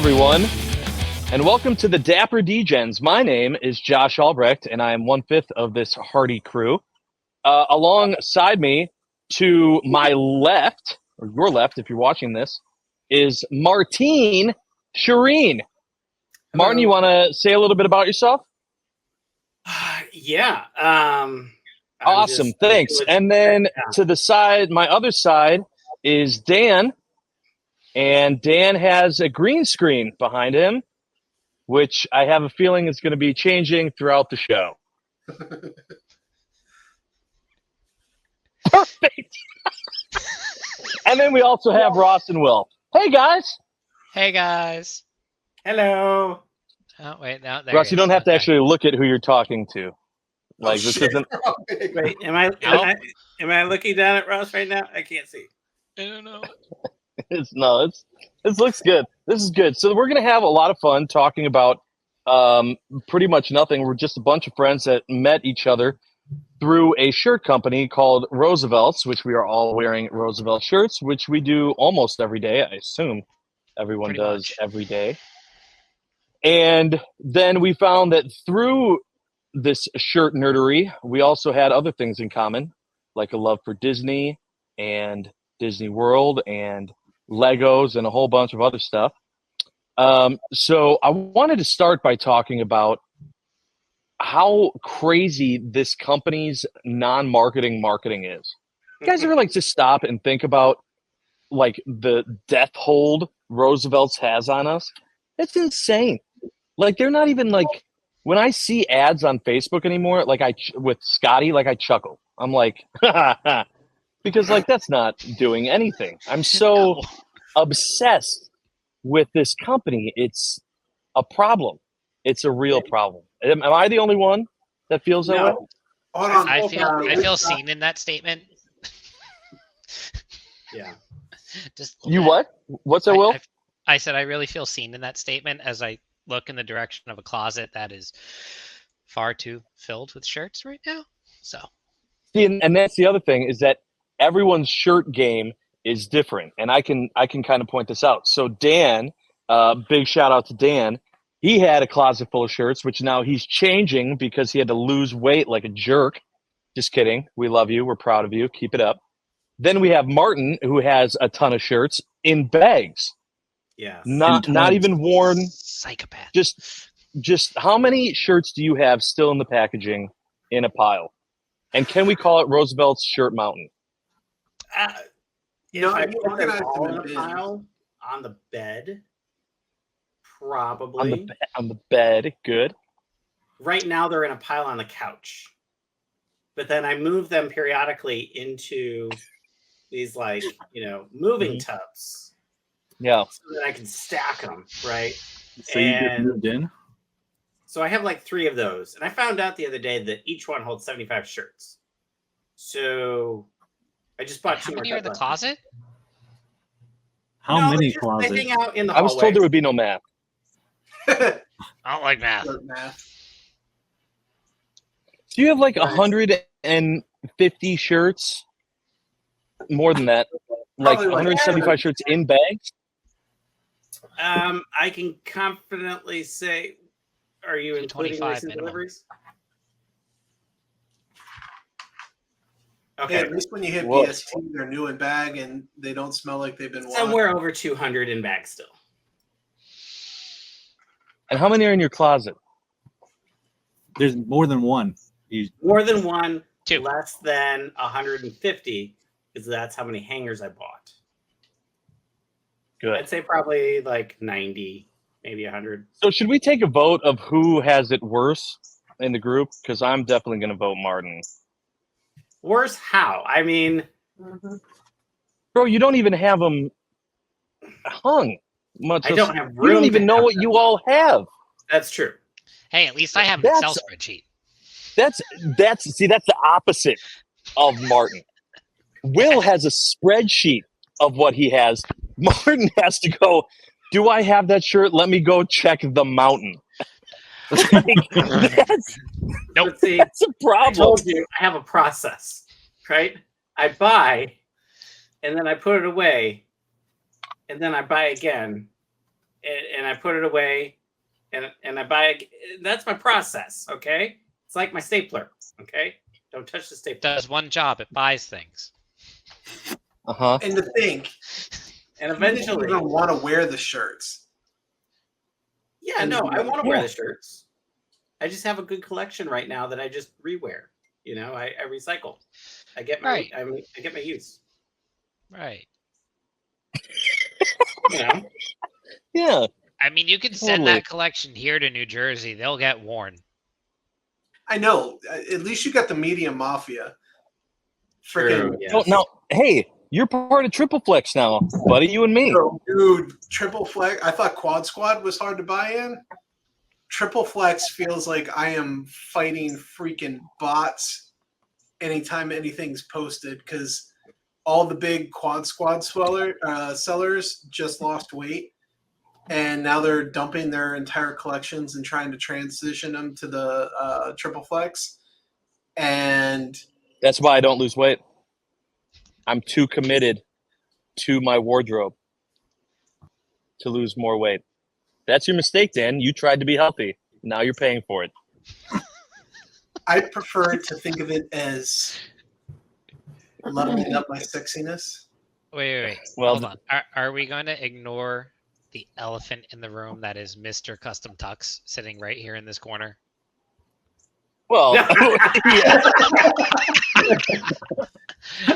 everyone, and welcome to the Dapper Degens. My name is Josh Albrecht, and I am 1/5 of this hardy crew. Alongside me, to my left, or your left if you're watching this, is Martine Shireen. Martin, you want to say a little bit about yourself? Yeah. Awesome, thanks. And then to the side, my other side, is Dan. And Dan has a green screen behind him, which I have a feeling is going to be changing throughout the show. Perfect. And then we also have Ross and Will. Hey, guys. Hey, guys. Hello. Oh, wait. No, there Ross, you don't have to actually look at who you're talking to. Like, this shit. isn't... Wait, am I looking down at Ross right now? I can't see. I don't know. This looks good. This is good. So we're going to have a lot of fun talking about pretty much nothing. We're just a bunch of friends that met each other through a shirt company called Roosevelt's, which we are all wearing Roosevelt shirts, which we do almost every day. I assume everyone Pretty does much. every day. And then we found that through this shirt nerdery, we also had other things in common, like a love for Disney and Disney World and Legos and a whole bunch of other stuff. So I wanted to start by talking about how crazy this company's non-marketing marketing is. You guys ever just stop and think about like the death hold Roosevelt's has on us? It's insane. Like they're not even when I see ads on Facebook anymore, with Scotty, I chuckle. I'm like, because that's not doing anything. I'm so obsessed with this company. It's a problem. It's a real problem. Am I the only one that feels that way? Hold on. I feel seen in that statement. Yeah. Just You what? What's that, Will? I said I really feel seen in that statement as I look in the direction of a closet that is far too filled with shirts right now. So. See, and that's the other thing is that everyone's shirt game is different, and I can kind of point this out. So Dan, big shout out to Dan. He had a closet full of shirts, which now he's changing because he had to lose weight like a jerk. Just kidding. We love you. We're proud of you. Keep it up. Then we have Martin, who has a ton of shirts in bags. Yes. Not even worn. Psychopath. Just how many shirts do you have still in the packaging in a pile? And can we call it Roosevelt's Shirt Mountain? If I put them all in a pile on the bed, probably. On the bed, good. Right now they're in a pile on the couch. But then I move them periodically into these moving tubs. Yeah. So that I can stack them, right? So you just moved in? So I have 3 of those. And I found out the other day that each one holds 75 shirts. So I just bought 2 more. How many are in the closet? How many closets? I hang out in the I was told there would be no math. I don't like math. Do you have 150 shirts? More than that. Probably 175 shirts in bags? I can confidently say, are you including 25 recent minimum. deliveries? Hey, Okay. at least when you hit Whoa. BST, they're new in bag and they don't smell like they've been washed. Somewhere over 200 in bags still. And how many are in your closet? There's more than one. More than one, 2. less than 150, because that's how many hangers I bought. Good. I'd say probably 90, maybe 100. So should we take a vote of who has it worse in the group? Because I'm definitely going to vote Martin. Worse how? I mean, Bro, you don't even have them hung. Much I less- don't have You room. don't even to know have what them. you all have. That's true. Hey, at least I have an Excel spreadsheet. That's the opposite of Martin. Will has a spreadsheet of what he has. Martin has to go, do I have that shirt? Let me go check the mountain. Nope. But see, That's a I problem. told you I have a process, right? I buy, and then I put it away, and then I buy again, and I put it away, and I buy. That's my process. Okay, it's like my stapler. Okay, don't touch the stapler. Does one job. It buys things. Uh-huh. And to think, And you eventually, don't want to wear the shirts. yeah, no, I want to wear Yeah. the shirts. I just have a good collection right now that I just rewear. You know, I recycle. I get my Right. I get my use. Right. You know, Yeah. I mean, you can send Totally. that collection here to New Jersey. They'll get worn. I know. At least you got the media mafia. Freaking yes. Don't now. Hey, you're part of Triple Flex now, buddy. You and me. dude, triple flex. I thought Quad Squad was hard to buy in. Triple Flex feels like I am fighting freaking bots anytime anything's posted because all the big Quad Squad sellers just lost weight, and now they're dumping their entire collections and trying to transition them to the Triple Flex. And That's why I don't lose weight. I'm too committed to my wardrobe to lose more weight. That's your mistake, Dan. You tried to be healthy. Now you're paying for it. I prefer to think of it as leveling up my sexiness. Wait. Well, Hold on. Are we going to ignore the elephant in the room that is Mr. Custom Tux sitting right here in this corner? Well, yeah.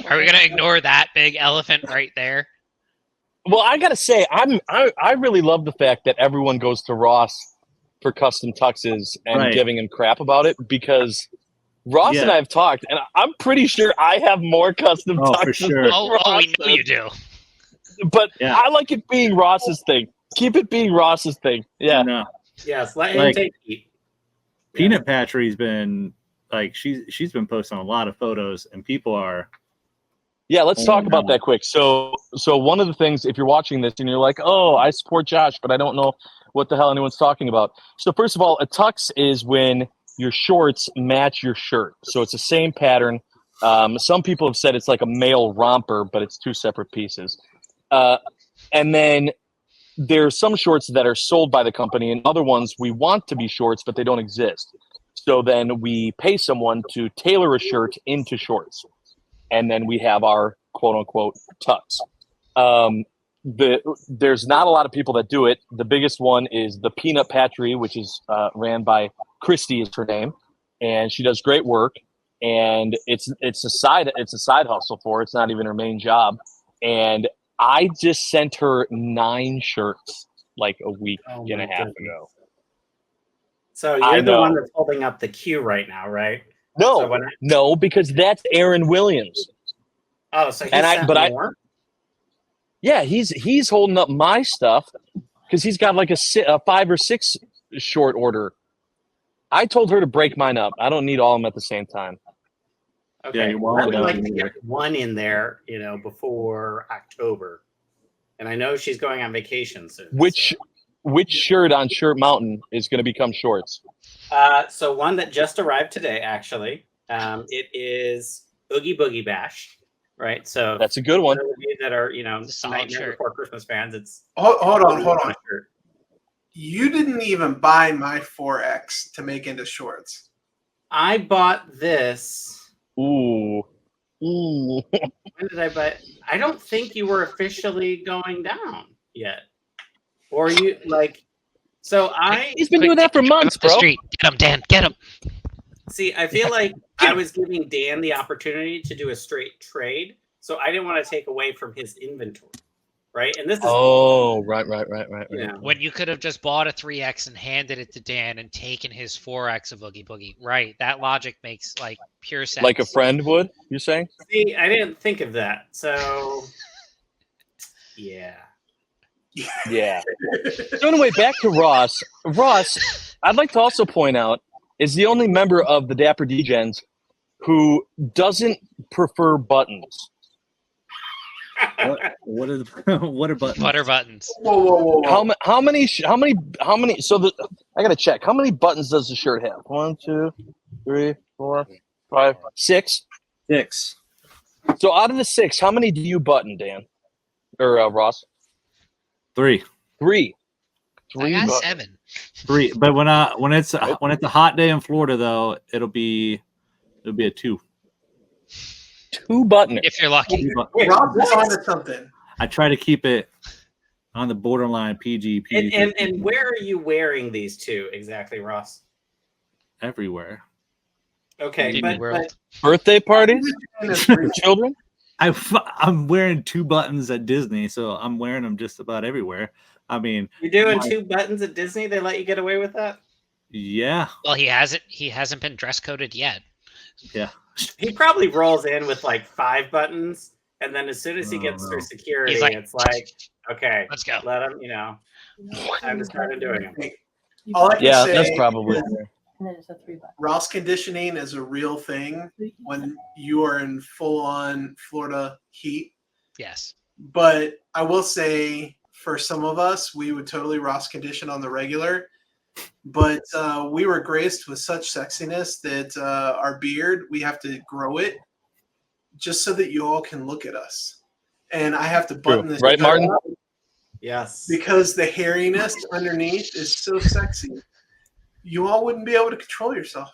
Are we going to ignore that big elephant right there? Well, I gotta say, I really love the fact that everyone goes to Ross for custom tuxes and Right. giving him crap about it because Ross and Yeah. I have talked, and I'm pretty sure I have more custom Oh, tuxes. for sure. than Oh, Ross we know you do. does. But Yeah. I like it being Ross's thing. Keep it being Ross's thing. Yeah. No. Yes, let him Like- take heat. Peanut Patry's been like she's been posting a lot of photos, and people are Yeah, let's Oh, talk about no. that quick. So one of the things, if you're watching this and you're like, oh, I support Josh, but I don't know what the hell anyone's talking about. So first of all, a tux is when your shorts match your shirt. So it's the same pattern. Some people have said it's like a male romper, but it's two separate pieces. And then there's some shorts that are sold by the company, and other ones we want to be shorts, but they don't exist. So then we pay someone to tailor a shirt into shorts. And then we have our quote-unquote tux. There's not a lot of people that do it. The biggest one is the Peanut Patry, which is ran by Christy, is her name, and she does great work. And it's a side hustle for her. It's not even her main job. And I just sent her 9 shirts like a week Oh and my a half goodness. ago. So I you're the know. one that's holding up the queue right now, right? No, So when I- no, because that's Aaron Williams. Oh, so he And sent more? Yeah, he's holding up my stuff because he's got like a 5 or 6 short order. I told her to break mine up. I don't need all of them at the same time. Okay. Yeah, you're I walling would down like to here. get one in there, before October. And I know she's going on vacation soon. Which shirt on Shirt Mountain is going to become shorts? So one that just arrived today, actually. It is Oogie Boogie Bash, right? So That's a good one. those of you that are, It's a solid Nightmare shirt. Before Christmas fans, it's Hold on. Shirt. You didn't even buy my 4X to make into shorts. I bought this. Ooh. When did I buy? I don't think you were officially going down yet, or you like. So I He's been doing that for months, Up the bro. street. Get him, Dan. Get him. see. I feel like I was giving Dan the opportunity to do a straight trade, so I didn't want to take away from his inventory, right? And this is, Oh, right. you know, When you could have just bought a 3X and handed it to Dan and taken his 4X of Oogie Boogie. Right. That logic makes like pure sense. Like a friend would, you're saying? see, I didn't think of that. So, yeah. Yeah. So anyway, back to Ross. Ross, I'd like to also point out, is the only member of the Dapper Degens who doesn't prefer buttons. what are buttons? Butter buttons. Whoa. How many? So I gotta check. How many buttons does the shirt have? 1, 2, 3, 4, 5, 6. 6. So out of the 6, how many do you button, Dan or Ross? 3. 3. I got buttons. 7. 3. But when it's a hot day in Florida though, it'll be a 2. 2 buttoners. If you're lucky. Wait, Rob is what? onto something. I try to keep it on the borderline PG. And where are you wearing these two exactly, Ross? everywhere. Okay, Disney but World. Birthday parties And it's for children. I'm wearing 2 buttons at Disney, so I'm wearing them just about everywhere. I mean, you're doing 2 buttons at Disney. They let you get away with that? yeah, Well, he hasn't been dress coded yet. yeah. He probably rolls in with like 5 buttons, and then as soon as he gets through security, He's like, it's like, okay, let's go. let him, time to start doing them. All I can Yeah, say that's probably. is And then it's a 3 button. Ross conditioning is a real thing when you are in full-on Florida heat. Yes. But I will say, for some of us, we would totally Ross condition on the regular. But we were graced with such sexiness that our beard, we have to grow it just so that you all can look at us. And I have to button this Right, shirt Martin? up Yes. because the hairiness underneath is so sexy. You all wouldn't be able to control yourself.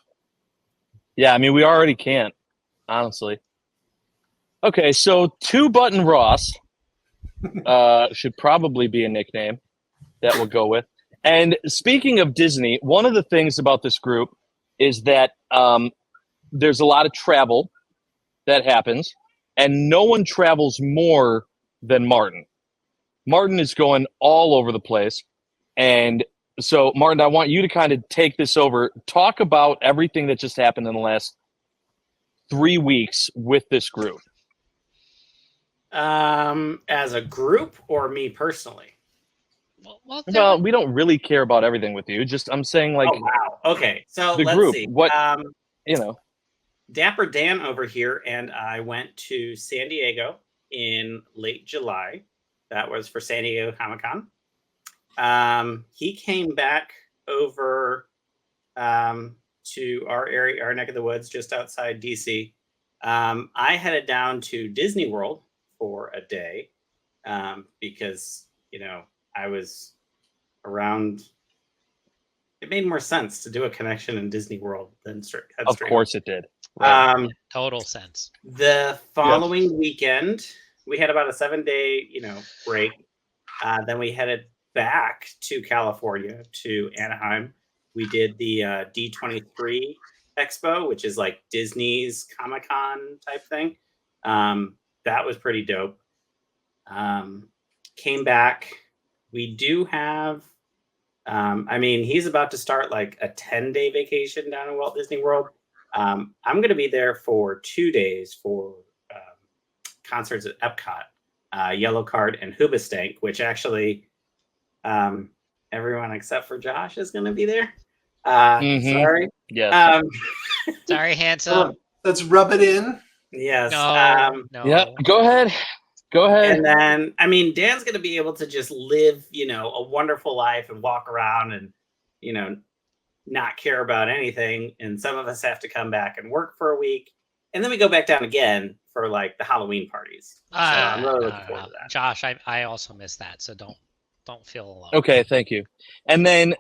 Yeah, I mean, we already can't, honestly. Okay, so 2 button Ross should probably be a nickname that we'll go with. And speaking of Disney, one of the things about this group is that there's a lot of travel that happens, and no one travels more than Martin. Martin is going all over the place. And so, Martin, I want you to kind of take this over. Talk about everything that just happened in the last 3 weeks with this group. As a group or me personally? Well, we don't really care about everything with you. Just I'm saying, like, Oh, wow. Okay, so the let's group. see. What you know? Dapper Dan over here and I went to San Diego in late July. That was for San Diego Comic-Con. He came back over to our area, our neck of the woods, just outside DC. I headed down to Disney World for a day because I was around. It made more sense to do a connection in Disney World than head Of straight course, it did. Right. Total sense. The following weekend, we had about a 7-day, break. Then we headed back to California, to Anaheim. We did the D23 Expo, which is like Disney's Comic-Con type thing. That was pretty dope. Came back. We do have, he's about to start like a 10-day vacation down in Walt Disney World. I'm going to be there for 2 days for concerts at Epcot, Yellow Card, and Hoobastank, which actually everyone except for Josh is going to be there. Sorry. Yes. Sorry, handsome. Let's rub it in. Yes. No. Yeah. Go ahead. Go ahead. And then, Dan's going to be able to just live, a wonderful life and walk around and, not care about anything. And some of us have to come back and work for a week. And then we go back down again for like the Halloween parties. So I'm really looking forward to that. Josh, I also missed that, so don't feel alone. Okay, thank you. And then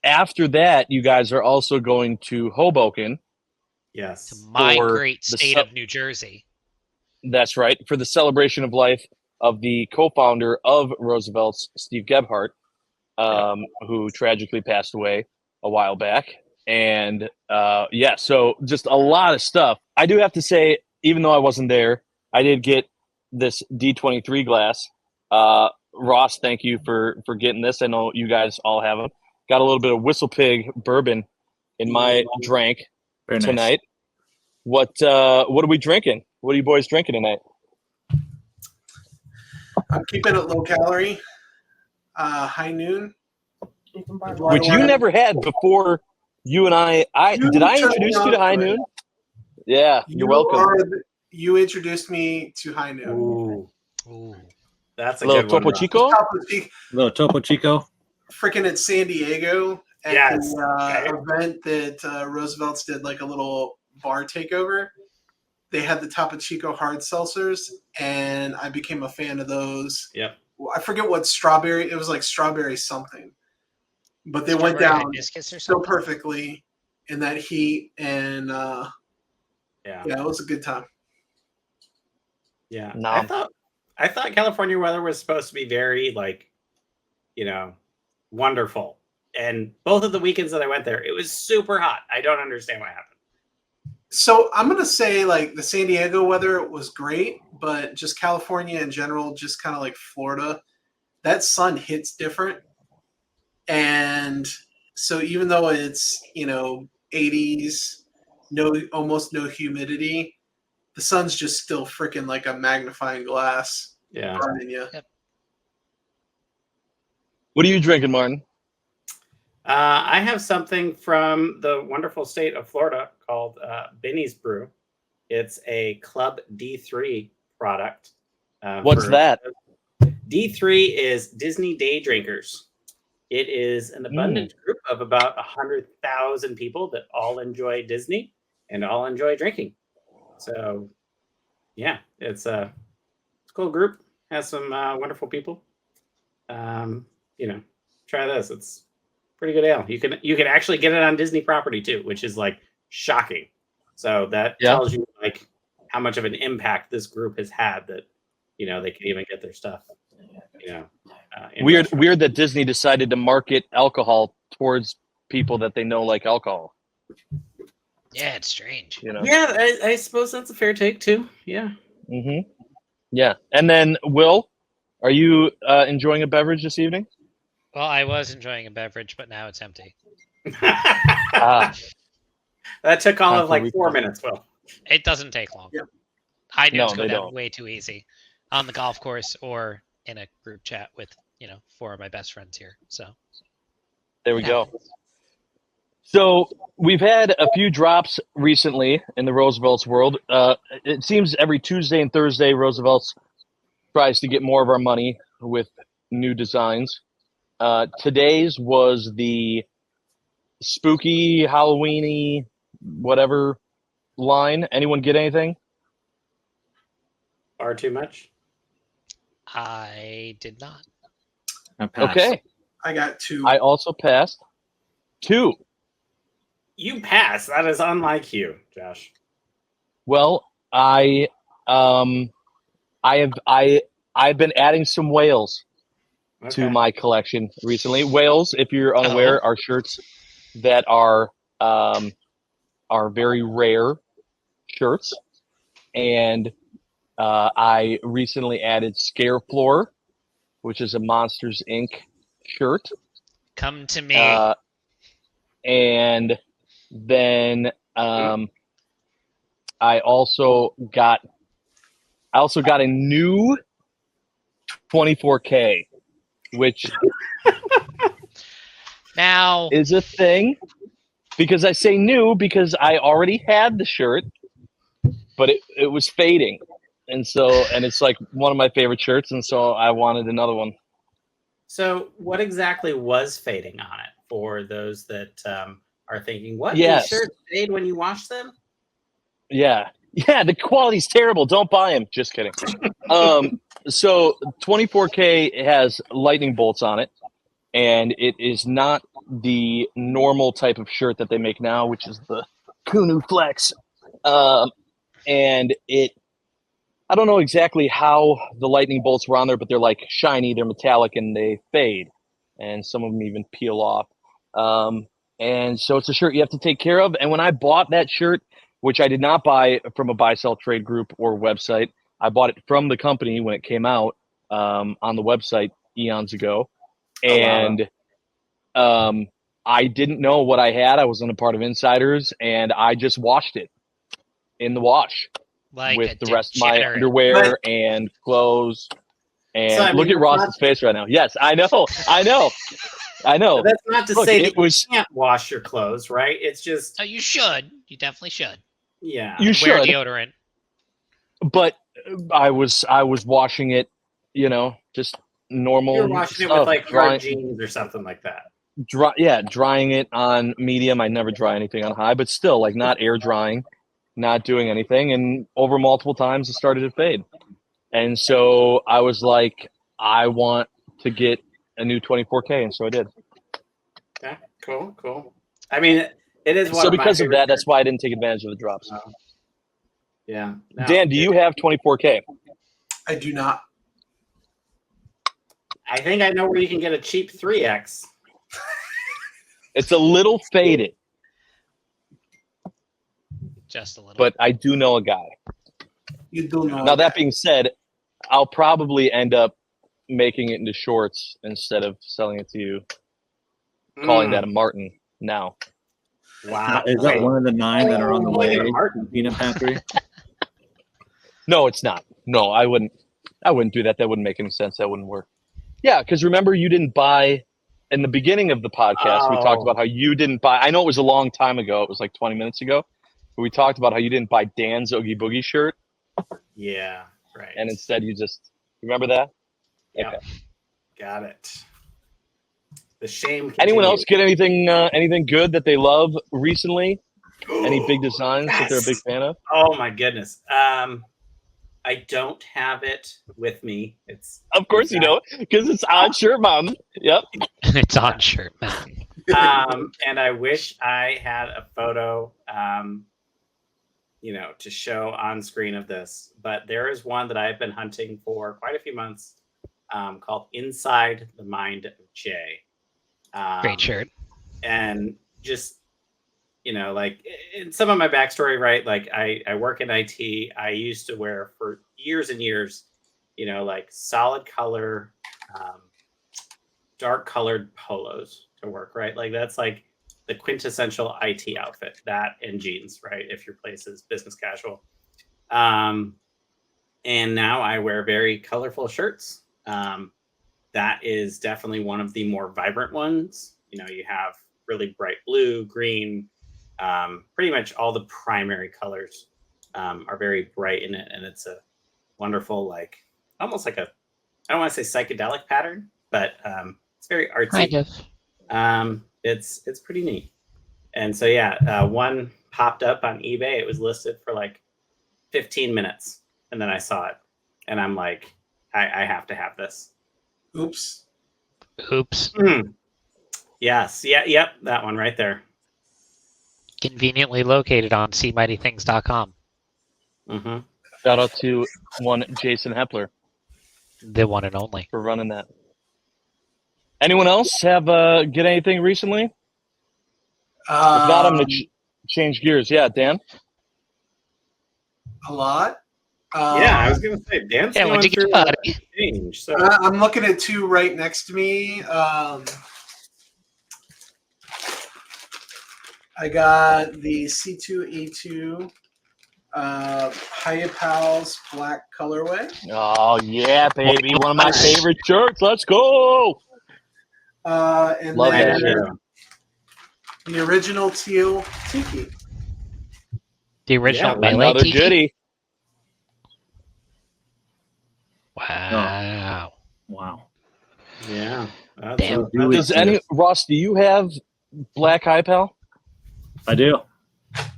after that, you guys are also going to Hoboken. Yes. To my for great the state of New Jersey. That's right, for the celebration of life of the co-founder of Roosevelt's, Steve Gebhardt, who tragically passed away a while back. And so just a lot of stuff. I do have to say, even though I wasn't there, I did get this D23 glass. Ross, thank you for getting this. I know you guys all have them. Got a little bit of Whistle Pig bourbon in my drink tonight. What are we drinking? What are you boys drinking tonight? I'm keeping it low calorie. High Noon. Which you never had before. You and I did I introduce you to High Noon? Yeah, you're welcome. You introduced me to High Noon. Ooh. That's a little good one. Topo Chico? Little Topo Chico. Freaking at San Diego at Yes. the event that Roosevelt's did like a little bar takeover. They had the Topo Chico hard seltzers, and I became a fan of those. Yep. I forget what strawberry. It was like strawberry something, but they went Strawberry down hibiscus or so something. perfectly in that heat, and Yeah. yeah, it was a good time. Yeah. Nom. I thought California weather was supposed to be very like, wonderful. And both of the weekends that I went there, it was super hot. I don't understand what happened. So I'm gonna say like the San Diego weather was great, but just California in general, just kind of like Florida, that sun hits different. And so even though it's 80s, almost no humidity, the sun's just still freaking like a magnifying glass Yeah. burning you. What are you drinking, Martin? I have something from the wonderful state of Florida called Benny's Brew. It's a Club D3 product. What's that? D3 is Disney Day Drinkers. It is an abundant group of about 100,000 people that all enjoy Disney and all enjoy drinking. So, yeah, it's a cool group. Has some wonderful people. Try this. It's pretty good ale. You can actually get it on Disney property too, which is like shocking. So that tells you like how much of an impact this group has had that they can even get their stuff. Weird that Disney decided to market alcohol towards people that they know like alcohol. Yeah, it's strange. Yeah, I suppose that's a fair take too. Yeah. Mm-hmm. Yeah, and then Will, are you enjoying a beverage this evening? Well, I was enjoying a beverage, but now it's empty. That took all of like 4 minutes, Will. It doesn't take long. Yeah. High noons No, go they down don't. way too easy on the golf course or in a group chat with 4 of my best friends here. So There we go. So we've had a few drops recently in the Roosevelt's world. It seems every Tuesday and Thursday, Roosevelt's tries to get more of our money with new designs. Today's was the spooky, Halloweeny, whatever line. Anyone get anything? Or too much? I did not. I passed. Okay. I got 2. I also passed 2. You pass. That is unlike you, Josh. Well, I've been adding some whales to my collection recently. Whales, if you're unaware, are shirts that are very rare shirts, and I recently added Scare Floor, which is a Monsters Inc. shirt. Come to me. And then I also got a new 24K, which now is a thing. Because I say new because I already had the shirt, but it was fading. And it's like one of my favorite shirts, and so I wanted another one. So what exactly was fading on it for those that are thinking, what? Yes. These shirts fade when you wash them? Yeah, the quality's terrible. Don't buy them. Just kidding. So 24K has lightning bolts on it, and it is not the normal type of shirt that they make now, which is the Kunu Flex. And I don't know exactly how the lightning bolts were on there, but they're like shiny, they're metallic, and they fade. And some of them even peel off. And so it's a shirt you have to take care of. And when I bought that shirt, which I did not buy from a buy-sell trade group or website, I bought it from the company when it came out on the website eons ago. And I didn't know what I had. I wasn't a part of Insiders, and I just washed it in the wash with the rest of my underwear and clothes. And So, I mean, look at Ross's face right now. Yes, I know. But that's not to say that you can't wash your clothes, right? It's just you should. You definitely should. Yeah. You Wear should. deodorant. But I was washing it, just normal. You're washing it with like hard jeans or something like that. Drying it on medium. I never dry anything on high, but still, like, not air drying, not doing anything. And over multiple times, it started to fade. And so I was like, I want to get a new 24K, and so I did. Okay, cool. I mean, it is one So of my because of favorite that, that's shirts. why I didn't take advantage of the drops. Yeah. No, Dan, do you have 24K? I do not. I think I know where you can get a cheap 3X. It's a little faded, Just a little. but I do know a guy. You do know. Now, that being said, I'll probably end up making it into shorts instead of selling it to you, calling that a Martin now. Wow. Is that one of the 9 that are on the Oh, way Martin. to Peanut Factory? No, it's not. No, I wouldn't do that. That wouldn't make any sense. That wouldn't work. Yeah, because remember, you didn't buy in the beginning of the podcast. We talked Oh. about how you didn't buy. I know it was a long time ago. It was like 20 minutes ago. But we talked about how you didn't buy Dan's Oogie Boogie shirt, Yeah, right. and instead you just remember that. Yeah. Okay. Got it. The shame. Anyone continues. else get anything good that they love recently? Any big designs that they're a big Yes. fan of? Oh my goodness. I don't have it with me. It's Of course you don't, because it's on Shirt Mountain. Yep. It's on shirt, man. and I wish I had a photo, to show on screen of this. But there is one that I've been hunting for quite a few months, called "Inside the Mind of Jay." Great shirt. And just like in some of my backstory, right? Like I work in IT. I used to wear for years and years, like solid color, dark colored polos to work, right? Like that's like the quintessential IT outfit, that and jeans, right? If your place is business casual. And now I wear very colorful shirts. That is definitely one of the more vibrant ones. You have really bright blue, green, pretty much all the primary colors are very bright in it, and it's a wonderful, like almost like I don't want to say psychedelic pattern, but it's very artsy. Kind of. It's pretty neat. And so yeah, one popped up on eBay. It was listed for like 15 minutes, and then I saw it, and I'm like, I have to have this. Oops. Yes, yep, that one right there. Conveniently located on seemightythings.com. Mm-hmm. Shout out to one Jason Hepler The one and only. for running that. Anyone else have get anything recently? If not, I'm going to change gears. Yeah, Dan? A lot. Yeah, I was gonna say Dan's Yeah, going what'd you through get, a buddy? change. So I'm looking at 2 right next to me. I got the C2A2 Hyapals black colorway. Oh, yeah, baby. One of my favorite shirts. Let's go. And Love then that shit. the original teal tiki. The original Yeah, Melee Another tiki? goodie. Wow. Wow. yeah, that's Damn. Do Does exist. Ross, do you have black eye pal? I do.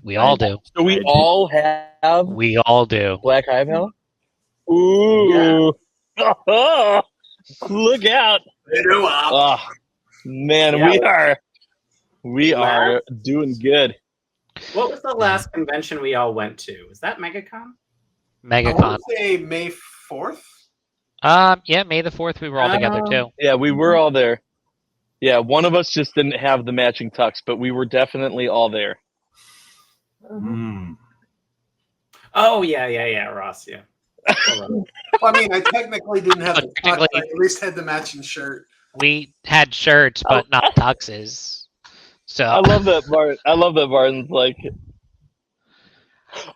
We all do. Do we I do. all have We all do. black eye pal? Ooh. Look out. Oh, man, Yeah. we are doing good. What was the last convention we all went to? Was that MegaCon? I MegaCon. want to say May 4th. Yeah, May the 4th we were all together too. Yeah, we were all there. Yeah, one of us just didn't have the matching tux, but we were definitely all there. Mm. Oh yeah, Ross. Yeah. Well, I mean, I technically didn't have the tux, Technically- but I at least had the matching shirt. We had shirts, but not tuxes. So I love that Martin. I love that Martin's like,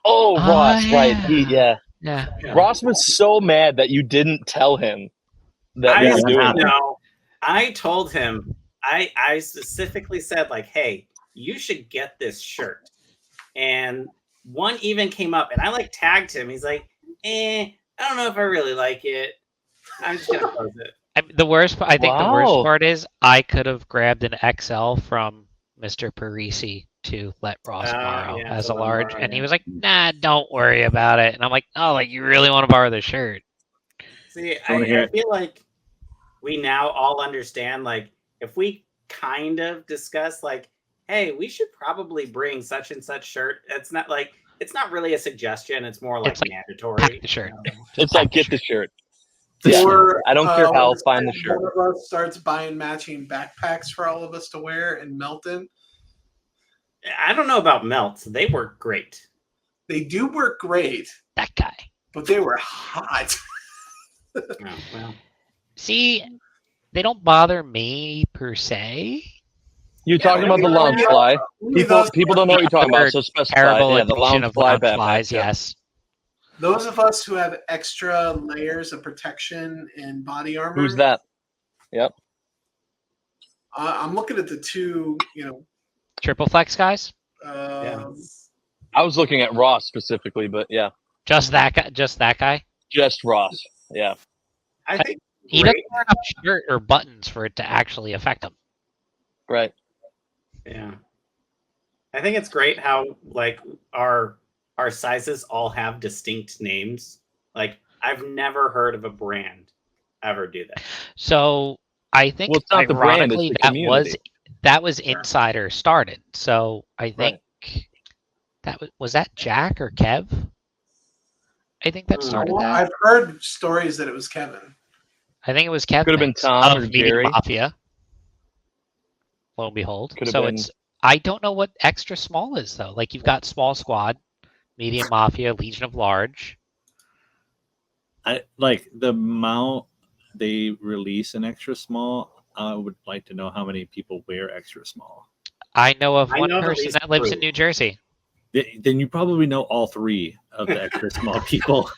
oh, Ross, right? yeah. Yeah. Yeah. Ross was so mad that you didn't tell him that we I were doing it. know. I told him. I specifically said like, hey, you should get this shirt. And one even came up, and I like tagged him. He's like, I don't know if I really like it. I'm just gonna close it. The worst part Wow. is I could have grabbed an XL from Mr. Parisi to let Ross borrow yeah, as to a let him large, borrow, and he yeah. was like, "Nah, don't worry about it." And I'm like, "Oh, like you really want to borrow the shirt?" See, wanna hear I it? feel like we now all understand, like, if we kind of discuss, like, hey, we should probably bring such and such shirt. It's not really a suggestion. It's more like It's like, mandatory. Pack the shirt. Just It's like pack get the shirt. Yeah. Or I don't care how, when find the shirt. one of us starts buying matching backpacks for all of us to wear in Melton. I don't know about melts. They work great. They do work great, that guy. but they were hot. Oh, well. See, they don't bother me per se. You're talking about the only lounge those- fly. Only People don't know what you're talking about, so specify. Terrible Yeah, the addiction lounge of fly lounge backpack. flies. Yeah. Yes. Those of us who have extra layers of protection and body armor. Who's that? Yep. I'm looking at the two, Triple flex guys. Yeah. I was looking at Ross specifically, but yeah, Just that guy. Just that guy. just Ross. Yeah. I think He great. doesn't wear enough shirt or buttons for it to actually affect him. Right. Yeah. I think it's great how like our sizes all have distinct names. Like I've never heard of a brand ever do that. So I think Well, it's not the brand, it's ironically the that community. was Insider started. So I think that was that Jack or Kev? I think that started Well, that. I've heard stories that it was Kevin. I think it was Kev. Could have been Mix Tom of or Media Jerry. Mafia. Lo and behold. Could have So been. I don't know what extra small is though. Like you've got small squad, medium mafia, legion of large. I like the amount they release an extra small. I would like to know how many people wear extra small. I know of I one know at person least that lives in 3. New Jersey. Then you probably know all 3 of the extra small people.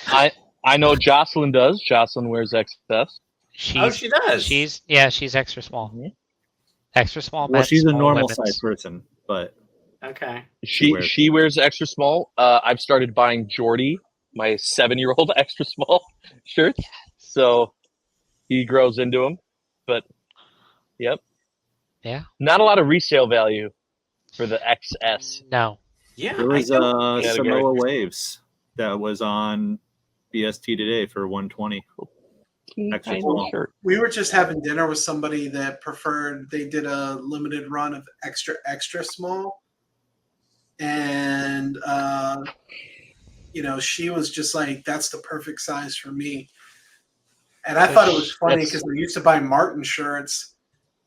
I know Jocelyn does. Jocelyn wears XS. She does. She's extra small. Mhm. Extra small. Well, men's, she's a small normal women's. size person, but Okay. She wears extra small. I've started buying Jordy, my 7-year-old, extra small shirts. So he grows into them. But yep. Yeah. Not a lot of resale value for the XS. No. Yeah. there was I don't- Samoa Waves that was on BST today for 120. Extra Tiny small. shirt. We were just having dinner with somebody that preferred, they did a limited run of extra small. And, she was just like, that's the perfect size for me. And I thought it was funny because I used to buy Martin shirts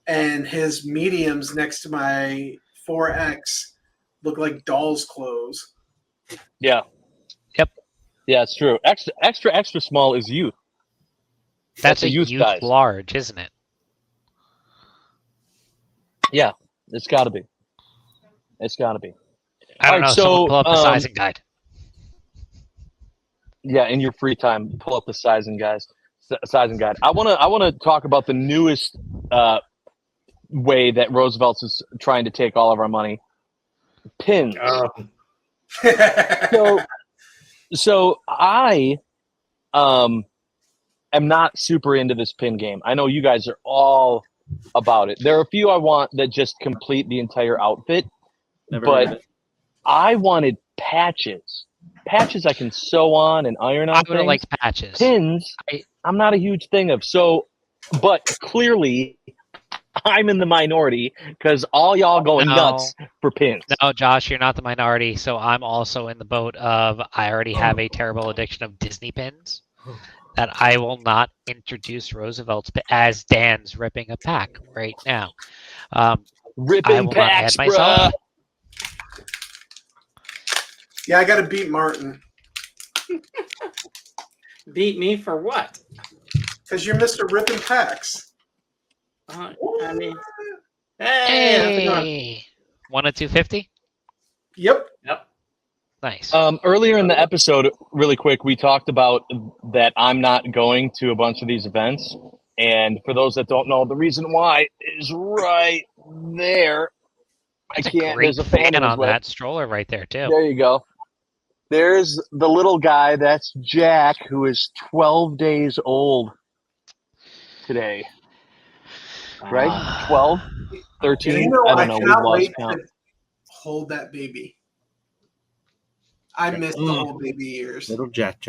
and his mediums next to my 4X look like doll's clothes. Yeah. Yep. Yeah, it's true. Extra small is youth. That's a youth youth size. large, isn't it? Yeah, it's got to be. It's got to be. I don't Alright, know. Someone so, pull up the sizing guide. Yeah, in your free time, pull up the sizing guide. I want to talk about the newest way that Roosevelt's is trying to take all of our money. Pins. So I am not super into this pin game. I know you guys are all about it. There are a few I want that just complete the entire outfit, Never heard of but it. I wanted patches. Patches I can sew on and iron on I would have things. liked patches. Pins, I'm not a huge thing of. So, but clearly, I'm in the minority because all y'all going nuts for pins. No, Josh, you're not the minority. So I'm also in the boat of I already have a terrible addiction of Disney pins that I will not introduce Roosevelt's as Dan's ripping a pack right now. I Ripping will packs, not add myself. bruh. Yeah, I got to beat Martin Beat me for what? because you're Mr. Ripping Packs. I mean, hey, how's it going? Hey, 1 at 250. Yep. Yep. Nice. Earlier in the episode, really quick, we talked about that I'm not going to a bunch of these events. And for those that don't know, the reason why is right there. That's I can't. a great There's a fan in his on way. that stroller right there too. There you go. There's the little guy. That's Jack, who is 12 days old today. Right? 12, 13? You know, I I don't know. We've cannot lost wait count. to hold that baby. I missed the whole baby years. Little Jack.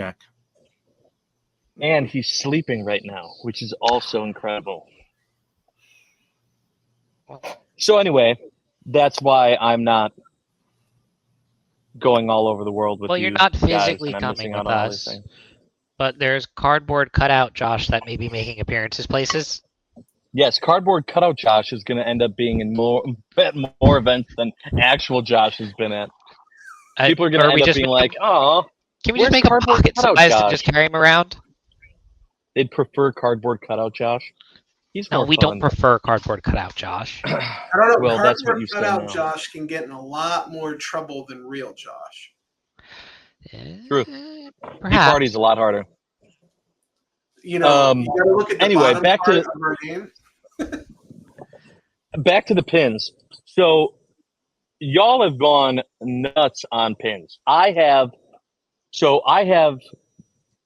And he's sleeping right now, which is also incredible. So anyway, that's why I'm not going all over the world with Well, you you're not guys, physically and I'm coming missing out with on all these us, things. but there's cardboard cutout Josh that may be making appearances places. Yes, cardboard cutout Josh is going to end up being in more events than actual Josh has been at. People are going to end up being like, "Oh, can we where's just make a cardboard pocket cutout size and Josh?" just carry him around? They'd prefer cardboard cutout Josh. He's No, more we fun. don't prefer cardboard cutout Josh. I don't know. Well, that's what Cardboard you say cutout now. Josh can get in a lot more trouble than real Josh. Truth. Perhaps. He parties a lot harder. You know, you got to look at the anyway, bottom back part to- of our name. Back to the pins. So y'all have gone nuts on pins. I have,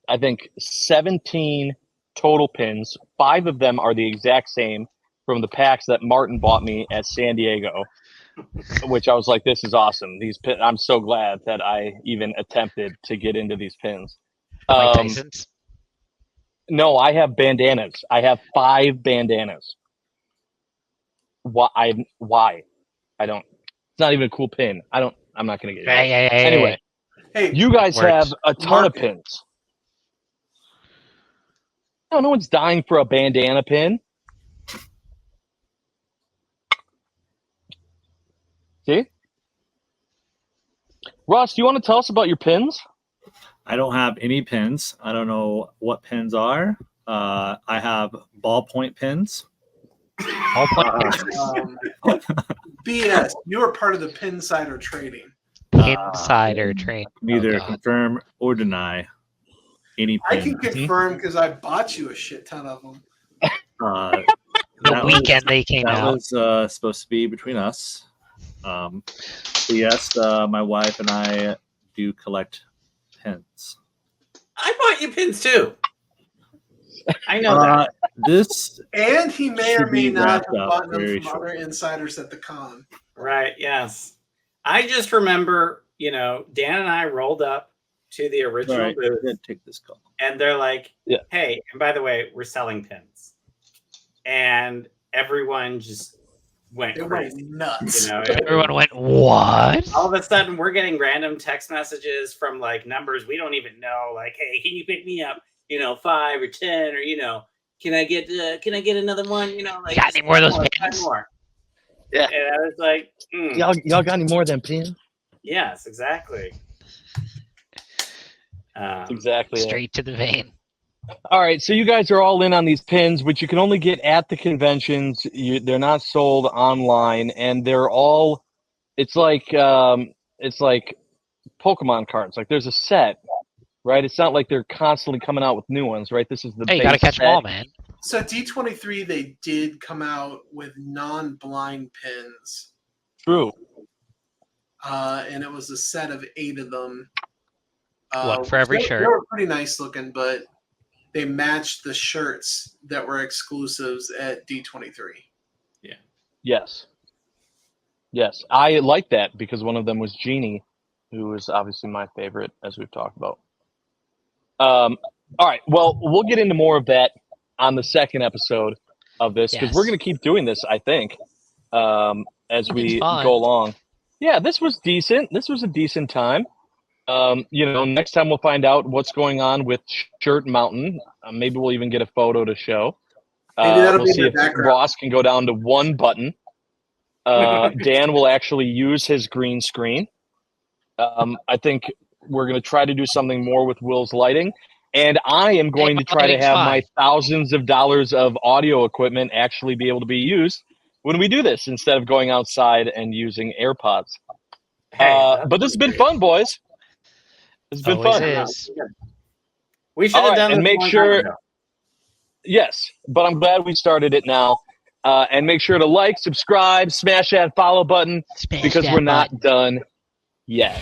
I think, 17 total pins. 5 of them are the exact same from the packs that Martin bought me at San Diego, which I was like, this is awesome. These pins, I'm so glad that I even attempted to get into these pins. Mike Tyson's. No, I have bandanas. I have 5 bandanas. Why? I don't. It's not even a cool pin. I'm not gonna get it. Anyway, Hey, you guys Works. have a ton of Market. pins. No one's dying for a bandana pin. See? Ross, do you want to tell us about your pins? I don't have any pins. I don't know what pins are. I have ballpoint pins. BS. You are part of the Pinsider trading. Insider train. Neither God. confirm or deny any I pins. can confirm because I bought you a shit ton of them. Uh, The that weekend they came that out. was supposed to be between us. But yes, my wife and I do collect pins. I bought you pins too. I know that. This And he may or should may be not wrapped have up bought them very from other insiders at the con. Right, yes. I just remember, Dan and I rolled up to the original Sorry, booth, I did take this call. and they're like, Yeah. hey, and by the way, we're selling pins. And everyone just went They went crazy. nuts. Everyone went, what? All of a sudden, we're getting random text messages from like numbers we don't even know. Like, hey, can you pick me up? 5 or 10, or can I get another one? Like, Got any more of those five pins? more. Yeah. And I was like, Y'all got any more than pins? yes, exactly. Exactly. Straight to the vein. All right, so you guys are all in on these pins, which you can only get at the conventions. They're not sold online, and they're all. It's like Pokemon cards. Like there's a set, right? It's not like they're constantly coming out with new ones, right? This is the Hey, you base gotta catch set. them all, man. So D23, they did come out with non-blind pins. True. And it was a set of 8 of them. One for every shirt. They were pretty nice looking, but they matched the shirts that were exclusives at D23. Yes. Yes, I like that because one of them was Jeannie, who is obviously my favorite, as we've talked about. All right, well, we'll get into more of that on the second episode of this because we're going to keep doing this, I think, as we go along. Yeah, this was decent. This was a decent time. Next time we'll find out what's going on with Shirt Mountain. Maybe we'll even get a photo to show. Maybe that'll we'll be see the if background. Ross can go down to one button. Dan will actually use his green screen. I think we're going to try to do something more with Will's lighting. And I am going to try to have my thousands of dollars of audio equipment actually be able to be used when we do this instead of going outside and using AirPods. But this has been fun, boys. It's been fun. We should have done this and make a long sure. time ago. Yes, but I'm glad we started it now. And make sure to like, subscribe, smash that follow button because we're not done yet.